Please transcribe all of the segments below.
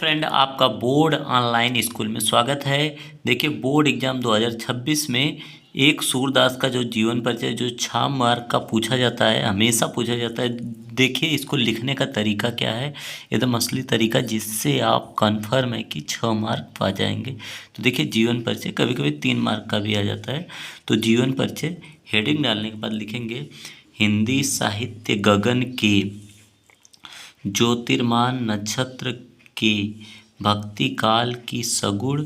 Friend, आपका board online school में स्वागत है। देखिए, बोर्ड एग्जाम 2026 में एक सूरदास का जो जीवन परिचय जो 6 मार्क का पूछा जाता है, हमेशा पूछा जाता है। देखिए, इसको लिखने का तरीका क्या है, एकदम असली तरीका, जिससे आप कंफर्म है कि 6 मार्क पा जाएंगे। तो देखिए, जीवन परिचय कभी कभी 3 मार्क का भी आ जाता है। तो जीवन परिचय हेडिंग डालने के बाद लिखेंगे हिंदी साहित्य गगन के ज्योतिर्मान नक्षत्र के भक्ति काल की सगुण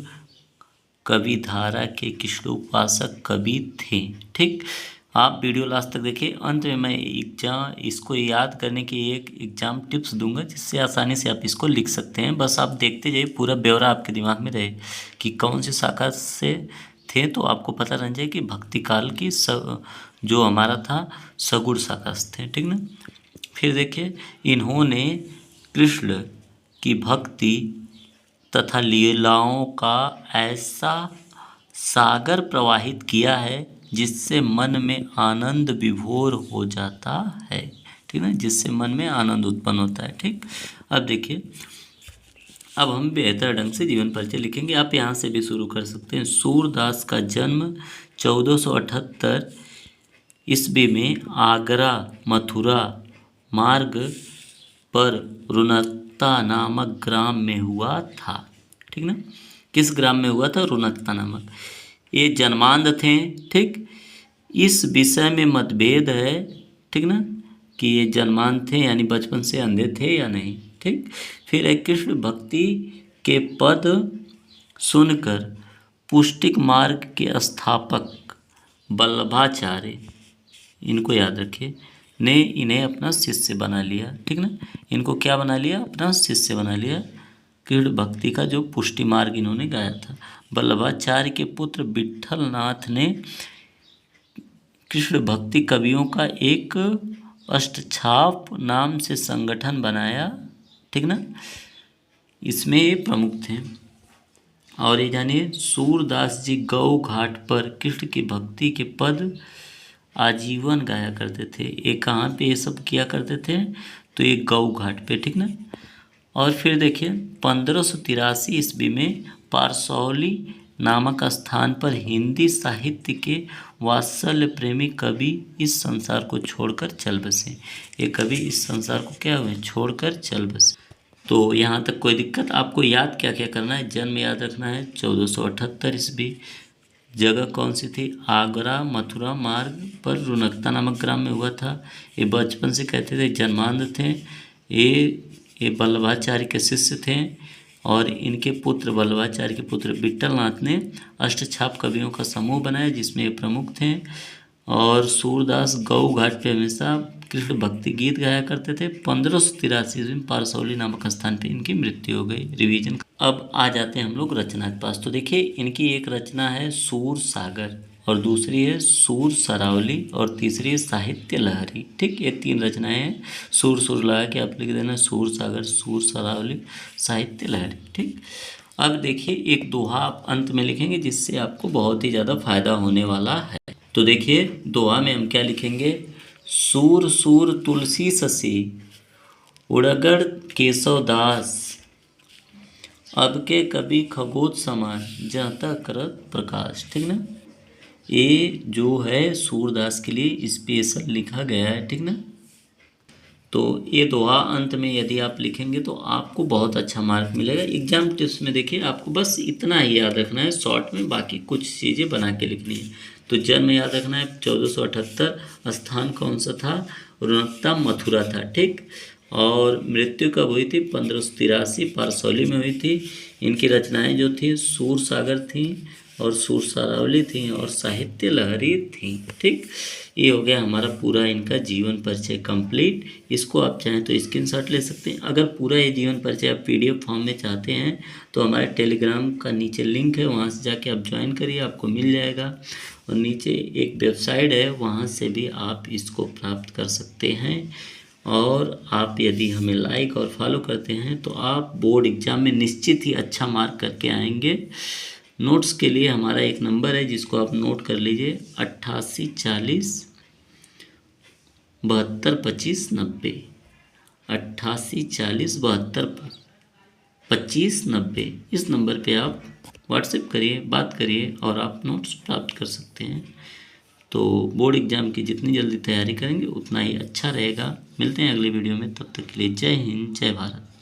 कवि धारा के कृष्णोपासक कवि थे। ठीक, आप वीडियो लास्ट तक देखिए। अंत में मैं इसको याद करने की एक एग्जाम टिप्स दूंगा, जिससे आसानी से आप इसको लिख सकते हैं। बस आप देखते जाइए, पूरा ब्यौरा आपके दिमाग में रहे कि कौन सी शाखा से थे, तो आपको पता रह जाए कि भक्ति काल की जो हमारा था सगुण शाखा से थे। ठीक ना। फिर देखिए, इन्होंने कृष्ण की भक्ति तथा लीलाओं का ऐसा सागर प्रवाहित किया है जिससे मन में आनंद विभोर हो जाता है। ठीक है, जिससे मन में आनंद उत्पन्न होता है। ठीक, अब देखिए, अब हम बेहतर ढंग से जीवन परिचय लिखेंगे। आप यहाँ से भी शुरू कर सकते हैं। सूरदास का जन्म 1478 ईस्वी में आगरा मथुरा मार्ग पर रुनकता नामक ग्राम में हुआ था। ठीक ना। किस ग्राम में हुआ था? रुनकता नामक। ये जन्मांध थे। ठीक, इस विषय में मतभेद है। ठीक ना, कि ये जन्मांध थे यानी बचपन से अंधे थे या नहीं। ठीक, फिर एक कृष्ण भक्ति के पद सुनकर पुष्टिक मार्ग के स्थापक वल्लभाचार्य, इनको याद रखिए, ने इन्हें अपना शिष्य बना लिया। ठीक ना, इनको क्या बना लिया? अपना शिष्य बना लिया। कृष्ण भक्ति का जो पुष्टि मार्ग इन्होंने गाया था। वल्लभाचार्य के पुत्र विट्ठल नाथ ने कृष्ण भक्ति कवियों का एक अष्टछाप नाम से संगठन बनाया। ठीक ना, इसमें ये प्रमुख थे। और ये जानिए, सूरदास जी गौ घाट पर कृष्ण की भक्ति के पद आजीवन गाया करते थे। ये कहाँ पे ये सब किया करते थे? तो ये गौ घाट पे। ठीक ना। और फिर देखिए, 1583 ईस्वी में पारसौली नामक स्थान पर हिंदी साहित्य के वात्सल्य प्रेमी कवि इस संसार को छोड़कर चल बसे। ये कवि इस संसार को क्या हुए? छोड़कर चल बसे। तो यहाँ तक कोई दिक्कत? आपको याद क्या क्या करना है? जन्म याद रखना है 1478 ईस्वी। जगह कौन सी थी? आगरा मथुरा मार्ग पर रुनकता नामक ग्राम में हुआ था। ये बचपन से कहते थे जन्मांध थे। ये वल्लभाचार्य के शिष्य थे। और इनके पुत्र वल्लभाचार्य के पुत्र विट्ठल नाथ ने अष्टछाप कवियों का समूह बनाया, जिसमें ये प्रमुख थे। और सूरदास गौ घाट पे हमेशा कृष्ण भक्ति गीत गाया करते थे। 1583 में पारसौली नामक स्थान पे इनकी मृत्यु हो गई। रिवीजन। अब आ जाते हैं हम लोग रचना के पास। तो देखिए, इनकी एक रचना है सूर सागर, और दूसरी है सूर सरावली, और तीसरी है साहित्य लहरी। ठीक, ये 3 रचनाएं हैं। सूर सुर लगा के आप लिख देना, सूर सागर, सूर सरावली, साहित्य लहरी। ठीक, अब देखिए, एक दोहा आप अंत में लिखेंगे, जिससे आपको बहुत ही ज़्यादा फायदा होने वाला है। तो देखिए, दोहा में हम क्या लिखेंगे? सूर सूर तुलसी ससी उड़गड़ केशव दास, अब के कवि खगोत समान जहता करत प्रकाश। ठीक ना, ये जो है सूरदास के लिए स्पेशल लिखा गया है। ठीक ना। तो ये दोहा अंत में यदि आप लिखेंगे तो आपको बहुत अच्छा मार्क मिलेगा। एग्जाम टिप्स में देखिए, आपको बस इतना ही याद रखना है शॉर्ट में, बाकी कुछ चीज़ें बना के लिखनी है। तो जन्म याद रखना है 1478, स्थान कौन सा था? रुनकता मथुरा था। ठीक, और मृत्यु कब हुई थी? 1583 पारसौली में हुई थी। इनकी रचनाएं जो थी सूर सागर थी, और सूर सरावली थी, और साहित्य लहरी थी। ठीक, ये हो गया हमारा पूरा इनका जीवन परिचय कंप्लीट। इसको आप चाहें तो स्क्रीनशॉट ले सकते हैं। अगर पूरा ये जीवन परिचय आप PDF फॉर्म में चाहते हैं तो हमारे टेलीग्राम का नीचे लिंक है, वहाँ से जाके आप ज्वाइन करिए, आपको मिल जाएगा। और नीचे एक वेबसाइट है, वहाँ से भी आप इसको प्राप्त कर सकते हैं। और आप यदि हमें लाइक और फॉलो करते हैं तो आप बोर्ड एग्जाम में निश्चित ही अच्छा मार्क करके आएंगे। नोट्स के लिए हमारा एक नंबर है, जिसको आप नोट कर लीजिए, 8840 72 25 90। 8840 72 2590। इस नंबर पे आप व्हाट्सएप करिए, बात करिए और आप नोट्स प्राप्त कर सकते हैं। तो बोर्ड एग्ज़ाम की जितनी जल्दी तैयारी करेंगे उतना ही अच्छा रहेगा। मिलते हैं अगले वीडियो में, तब तक के लिए जय हिंद, जय भारत।